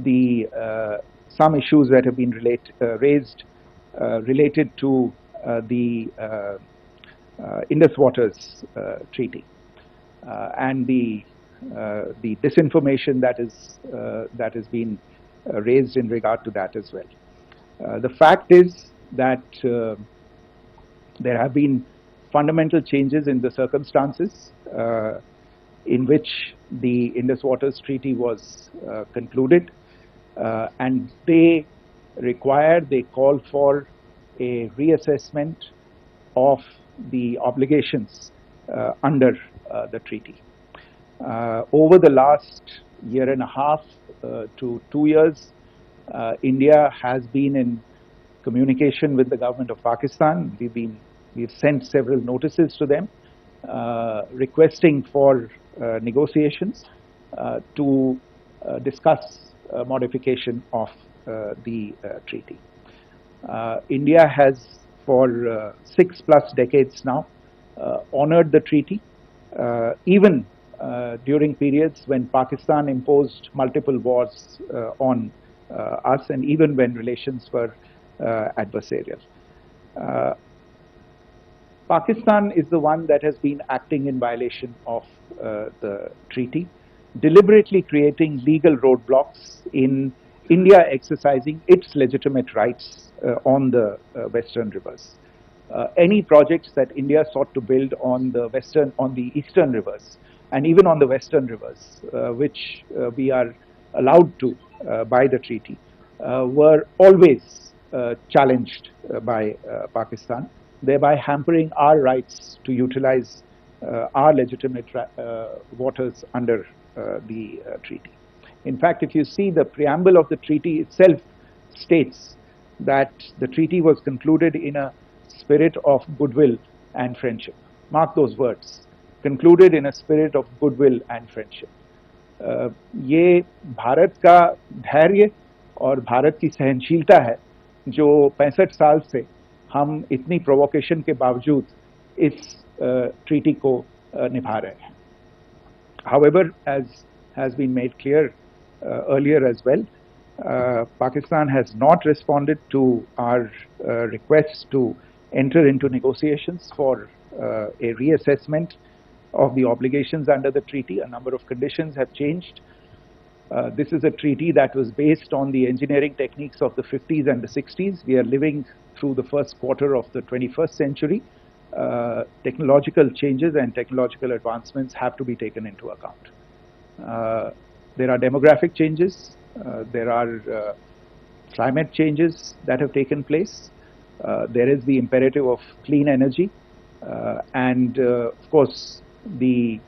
the some issues that have been raised related to the Indus Waters Treaty and the disinformation that has been raised in regard to that as well. The fact is that there have been fundamental changes in the circumstances in which the Indus Waters Treaty was concluded, and they call for a reassessment of the obligations under the treaty. Over the last year and a half to 2 years, India has been in communication with the government of Pakistan. We've sent several notices to them requesting for negotiations to discuss modification of the treaty. India has for 6+ decades now honored the treaty, even during periods when Pakistan imposed multiple wars on us, and even when relations were adversarial. Pakistan is the one that has been acting in violation of the treaty, deliberately creating legal roadblocks in India exercising its legitimate rights on the western rivers. Any projects that India sought to build on the eastern rivers, and even on the western rivers, which we are allowed to by the treaty, were always challenged by Pakistan, thereby hampering our rights to utilize our legitimate waters under the treaty. In fact, if you see, the preamble of the treaty itself states that the treaty was concluded in a spirit of goodwill and friendship. Mark those words, concluded in a spirit of goodwill and friendship. ये भारत का धैर्य और भारत की सहनशीलता है जो 65 साल से हम इतनी प्रोवोकेशन के बावजूद इस ट्रीटी को निभा रहे हैं. However, as has been made clear earlier as well, Pakistan has not responded to our requests to enter into negotiations for a reassessment of the obligations under the treaty. A number of conditions have changed. This is a treaty that was based on the engineering techniques of the 50s and the 60s. We are living through the first quarter of the 21st century. Technological changes and technological advancements have to be taken into account. There are demographic changes. There are climate changes that have taken place. There is the imperative of clean energy. And of course, the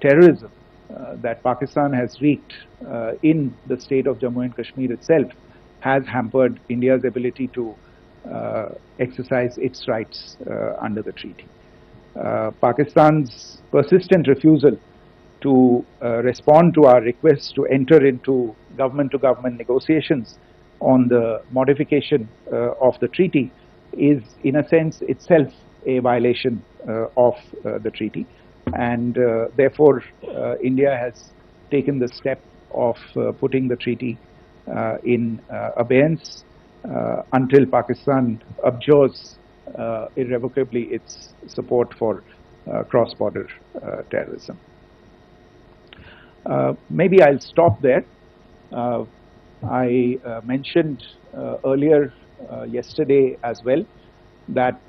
terrorism that Pakistan has wreaked in the state of Jammu and Kashmir itself has hampered India's ability to exercise its rights under the treaty. Pakistan's persistent refusal to respond to our requests to enter into government-to-government negotiations on the modification of the treaty is, in a sense, itself a violation of the treaty, and therefore India has taken the step of putting the treaty in abeyance until Pakistan abjures irrevocably its support for cross-border terrorism. Maybe I'll stop there. I mentioned earlier yesterday as well that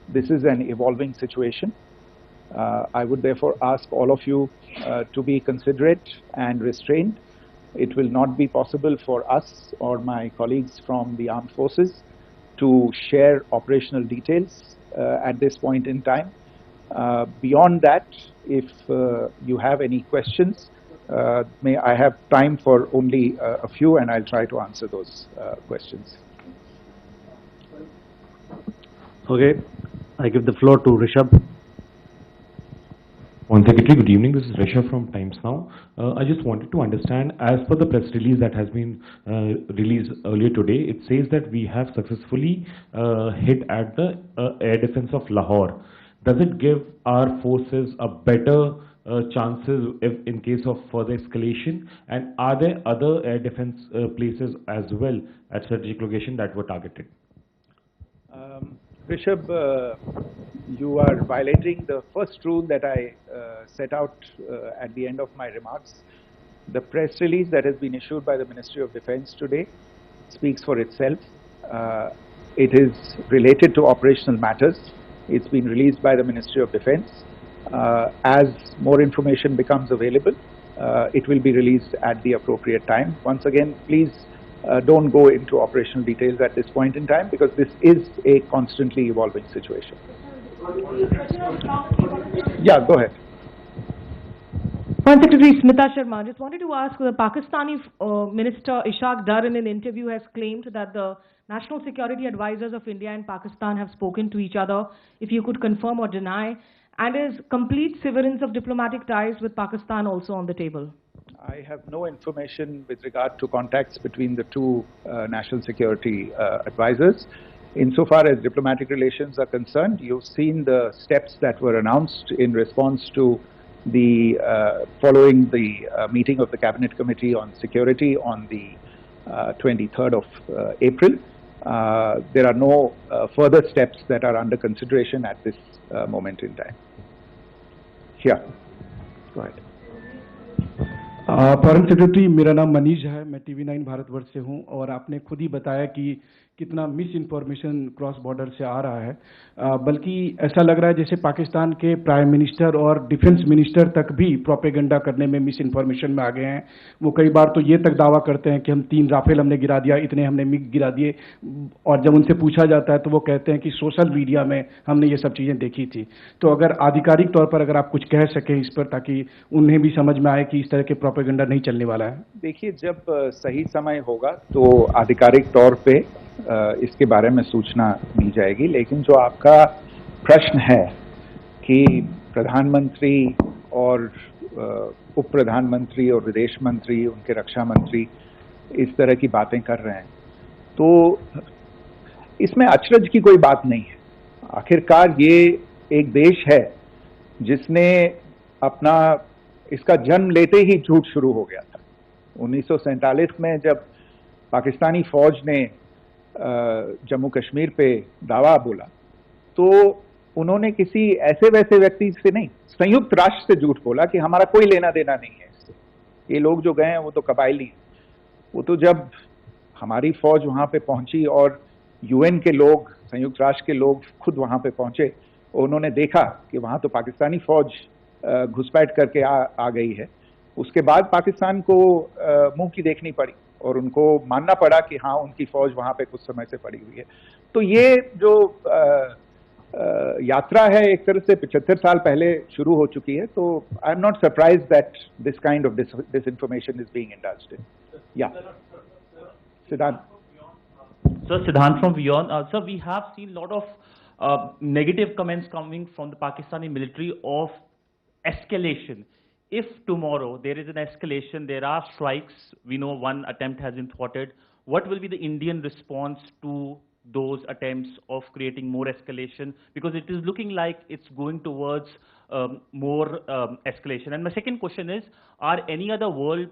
this is an evolving situation. I would therefore ask all of you to be considerate and restrained. It will not be possible for us or my colleagues from the armed forces to share operational details at this point in time. Beyond that, if you have any questions, may I have time for only a few, and I'll try to answer those questions. Okay, I give the floor to Rishabh. One Secretary, good evening. This is Rishabh from Times Now. I just wanted to understand, as per the press release that has been released earlier today, it says that we have successfully hit at the air defense of Lahore. Does it give our forces a better chances if in case of further escalation? And are there other air defense places as well at strategic location that were targeted? Rishabh, you are violating the first rule that I set out at the end of my remarks. The press release that has been issued by the Ministry of Defense today speaks for itself. It is related to operational matters. It's been released by the Ministry of Defense. As more information becomes available, it will be released at the appropriate time. Once again, please don't go into operational details at this point in time, because this is a constantly evolving situation. Yeah, go ahead. Foreign Secretary Smita Sharma, just wanted to ask, the Pakistani Minister Ishaq Dar in an interview has claimed that the national security advisors of India and Pakistan have spoken to each other. If you could confirm or deny, and is complete severance of diplomatic ties with Pakistan also on the table? I have no information with regard to contacts between the two national security advisors. Insofar as diplomatic relations are concerned, you've seen the steps that were announced in response to the following the meeting of the Cabinet Committee on Security on the 23rd of April. There are no further steps that are under consideration at this moment in time. Yeah, go ahead. Foreign secretary, मेरा नाम मनीष है, मैं TV9 Bharatvarsh से हूं, और आपने खुद ही बताया कि कितना मिस इन्फॉर्मेशन क्रॉस बॉर्डर से आ रहा है, बल्कि ऐसा लग रहा है जैसे पाकिस्तान के प्राइम मिनिस्टर और डिफेंस मिनिस्टर तक भी प्रोपेगेंडा करने में मिस इन्फॉर्मेशन में आ गए हैं। वो कई बार तो ये तक दावा करते हैं कि हम 3 राफेल हमने गिरा दिया, इतने हमने मिग गिरा दिए, और जब उनसे पूछा जाता है तो वो कहते हैं कि सोशल मीडिया में हमने ये सब चीज़ें देखी थी। तो अगर आधिकारिक तौर पर अगर आप कुछ कह सकें इस पर, ताकि उन्हें भी समझ में आए कि इस तरह के प्रोपेगेंडा नहीं चलने वाला है। देखिए, जब सही समय होगा तो आधिकारिक तौर पे इसके बारे में सूचना मिल जाएगी, लेकिन जो आपका प्रश्न है कि प्रधानमंत्री और उप प्रधानमंत्री और विदेश मंत्री, उनके रक्षा मंत्री इस तरह की बातें कर रहे हैं, तो इसमें अचरज की कोई बात नहीं है। आखिरकार ये एक देश है जिसने अपना इसका जन्म लेते ही झूठ शुरू हो गया था। 1947 में जब पाकिस्तानी फौज ने जम्मू कश्मीर पे दावा बोला, तो उन्होंने किसी ऐसे वैसे व्यक्ति से नहीं, संयुक्त राष्ट्र से झूठ बोला कि हमारा कोई लेना देना नहीं है इससे, ये लोग जो गए हैं वो तो कबायली हैं। वो तो जब हमारी फौज वहां पे पहुंची और UN के लोग, संयुक्त राष्ट्र के लोग खुद वहां पे पहुंचे, उन्होंने देखा कि वहां तो पाकिस्तानी फौज घुसपैठ करके आ गई है, उसके बाद पाकिस्तान को मुंह की देखनी पड़ी और उनको मानना पड़ा कि हाँ, उनकी फौज वहां पे कुछ समय से पड़ी हुई है। तो ये जो यात्रा है एक तरह से 75 साल पहले शुरू हो चुकी है। तो I am not surprised that this kind of disinformation is being indulged in. Yeah, Siddhant. Sir, Siddhant from Beyond. Sir, we have seen a lot of negative comments coming from the Pakistani military of escalation. If tomorrow there is an escalation, there are strikes, we know one attempt has been thwarted, what will be the Indian response to those attempts of creating more escalation? Because it is looking like it's going towards more escalation. And my second question is, are any other world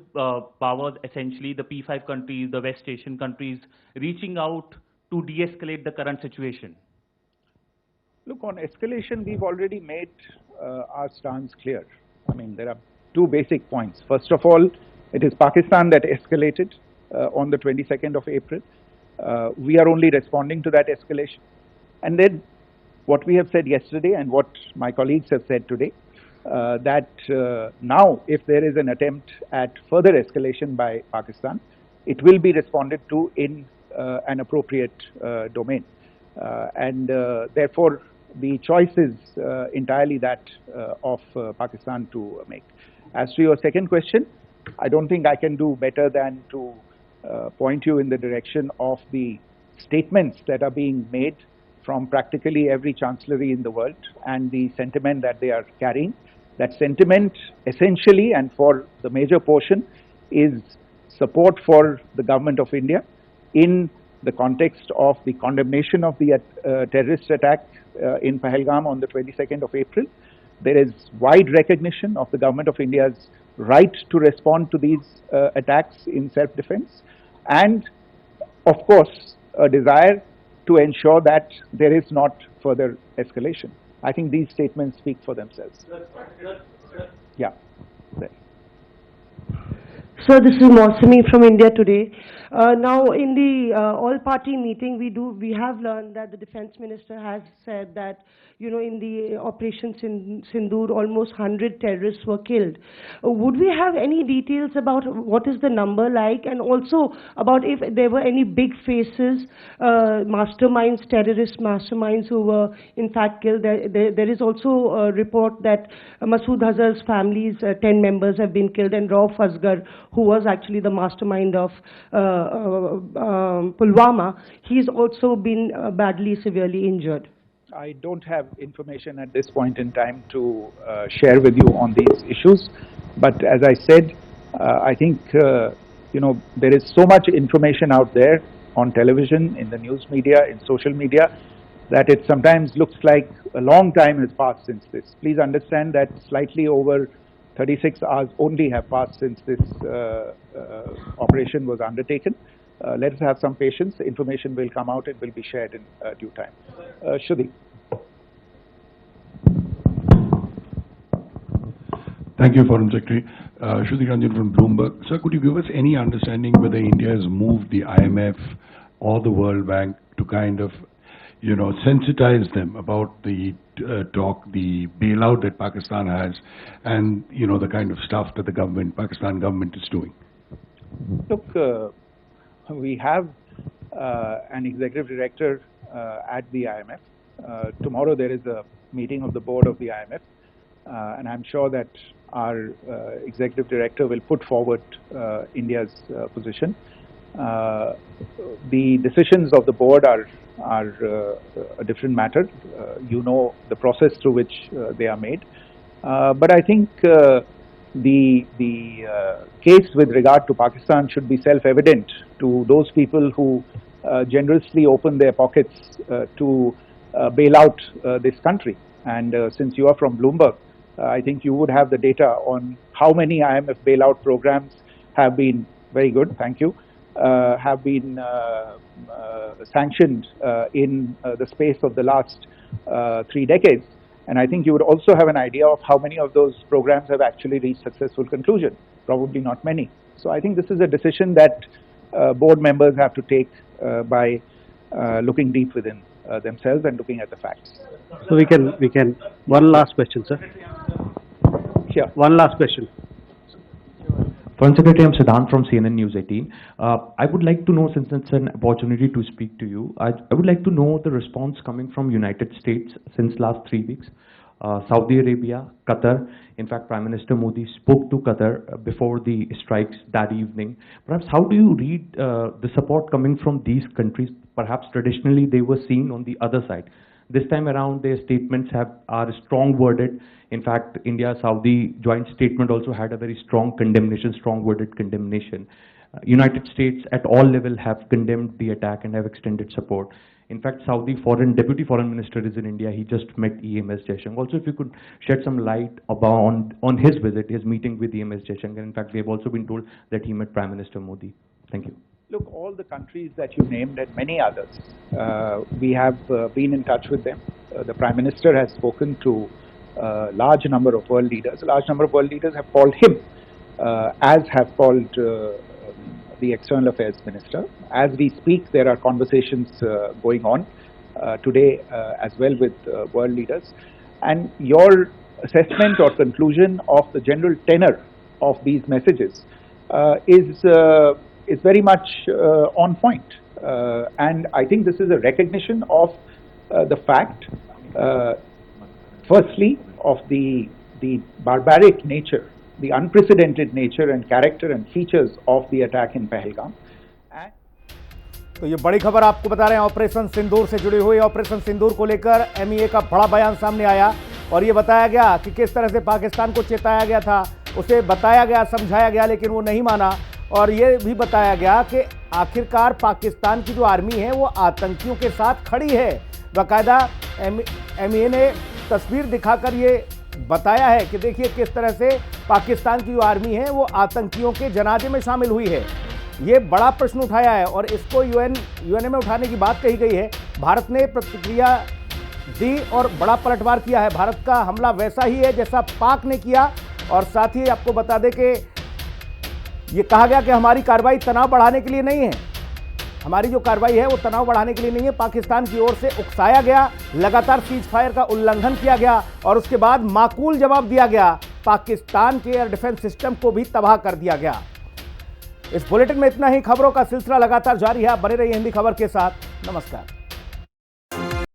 powers, essentially the P5 countries, the West Asian countries, reaching out to de-escalate the current situation? Look, on escalation, we've already made our stance clear. I mean, there are 2 basic points. First of all, it is Pakistan that escalated on the 22nd of April. We are only responding to that escalation. And then what we have said yesterday and what my colleagues have said today, that now if there is an attempt at further escalation by Pakistan, it will be responded to in an appropriate domain. And therefore, the choice is entirely that of Pakistan to make. As to your second question, I don't think I can do better than to point you in the direction of the statements that are being made from practically every chancellery in the world and the sentiment that they are carrying. That sentiment essentially, and for the major portion, is support for the government of India in the context of the condemnation of the terrorist attack in Pahalgam on the 22nd of April, There is wide recognition of the Government of India's right to respond to these attacks in self-defense, and of course a desire to ensure that there is not further escalation. I think these statements speak for themselves. Yeah. There. So this is Mausami from India Today. Now in the all-party meeting, we have learned that the Defence Minister has said that, you know, in the operations in Sindoor, almost 100 terrorists were killed. Would we have any details about what is the number like, and also about if there were any big faces, masterminds, terrorist masterminds who were in fact killed? There is also a report that Masood Azhar's family's 10 members have been killed, and Rauf Asghar, who was actually the mastermind of Pulwama, he's also been badly, severely injured. I don't have information at this point in time to share with you on these issues, but as I said, I think you know, there is so much information out there on television, in the news media, in social media, that it sometimes looks like a long time has passed since this. Please understand that slightly over 36 hours only have passed since this operation was undertaken. Let us have some patience. Information will come out and will be shared in due time. Shruti. Thank you, Foreign Secretary. Shruti Ranjan from Bloomberg. Sir, could you give us any understanding whether India has moved the IMF or the World Bank to kind of, you know, sensitize them about the the bailout that Pakistan has, and, you know, the kind of stuff that the Pakistan government is doing? Look, we have an executive director at the IMF. Tomorrow there is a meeting of the board of the IMF, and I'm sure that our executive director will put forward India's position. The decisions of the board are a different matter. You know the process through which they are made. But I think the case with regard to Pakistan should be self-evident to those people who generously open their pockets to bail out this country. And since you are from Bloomberg, I think you would have the data on how many IMF bailout programs have been, very good, thank you, have been sanctioned in the space of the last 3 decades. And I think you would also have an idea of how many of those programs have actually reached successful conclusion. Probably not many. So I think this is a decision that board members have to take by looking deep within themselves and looking at the facts. So we can, one last question, sir. Sure. One last question. Foreign Secretary, I'm Siddhant from CNN News 18. I would like to know, since it's an opportunity to speak to you, I would like to know the response coming from United States since last 3 weeks. Saudi Arabia, Qatar. In fact, Prime Minister Modi spoke to Qatar before the strikes that evening. Perhaps how do you read the support coming from these countries? Perhaps traditionally they were seen on the other side. This time around, their statements are strong worded. In fact, India-Saudi joint statement also had a very strong condemnation, strong worded condemnation. United States at all levels have condemned the attack and have extended support. In fact, Saudi Deputy Foreign Minister is in India. He just met EMS Jaishankar. Also, if you could shed some light on his visit, his meeting with EMS Jaishankar. In fact, we have also been told that he met Prime Minister Modi. Thank you. Look, all the countries that you named and many others, we have been in touch with them. The Prime Minister has spoken to a large number of world leaders. A large number of world leaders have called him, as have called the External Affairs Minister. As we speak, there are conversations going on today as well with world leaders. And your assessment or conclusion of the general tenor of these messages is very much on point. And I think this is a recognition of the fact, firstly, of the barbaric nature, the unprecedented nature and character and features of the attack in Pahalgam. तो ये बड़ी खबर आपको बता रहे हैं operation सिंदूर से जुड़ी हुई। ऑपरेशन सिंदूर को लेकर एमईए का बड़ा बयान सामने आया और ये बताया गया कि किस तरह से पाकिस्तान को चेताया गया था, उसे बताया गया, समझाया गया, लेकिन वो नहीं माना। और ये भी बताया गया कि आखिरकार पाकिस्तान की जो आर्मी है वो आतंकियों के साथ खड़ी है। बाकायदा एमईए ने तस्वीर दिखाकर ये बताया है कि देखिए किस तरह से पाकिस्तान की जो आर्मी है वो आतंकियों के जनाजे में शामिल हुई है। ये बड़ा प्रश्न उठाया है और इसको यूएनए में उठाने की बात कही गई है। भारत ने प्रतिक्रिया दी और बड़ा पलटवार किया है। भारत का हमला वैसा ही है जैसा पाक ने किया और साथ ही आपको बता दें कि ये कहा गया कि हमारी कार्रवाई तनाव बढ़ाने के लिए नहीं है। हमारी जो कार्रवाई है वो तनाव बढ़ाने के लिए नहीं है। पाकिस्तान की ओर से उकसाया गया, लगातार सीज फायर का उल्लंघन किया गया और उसके बाद माकूल जवाब दिया गया। पाकिस्तान के एयर डिफेंस सिस्टम को भी तबाह कर दिया गया। इस बुलेटिन में इतना ही। खबरों का सिलसिला लगातार जारी है। आप बने रहिए हिंदी खबर के साथ। नमस्कार।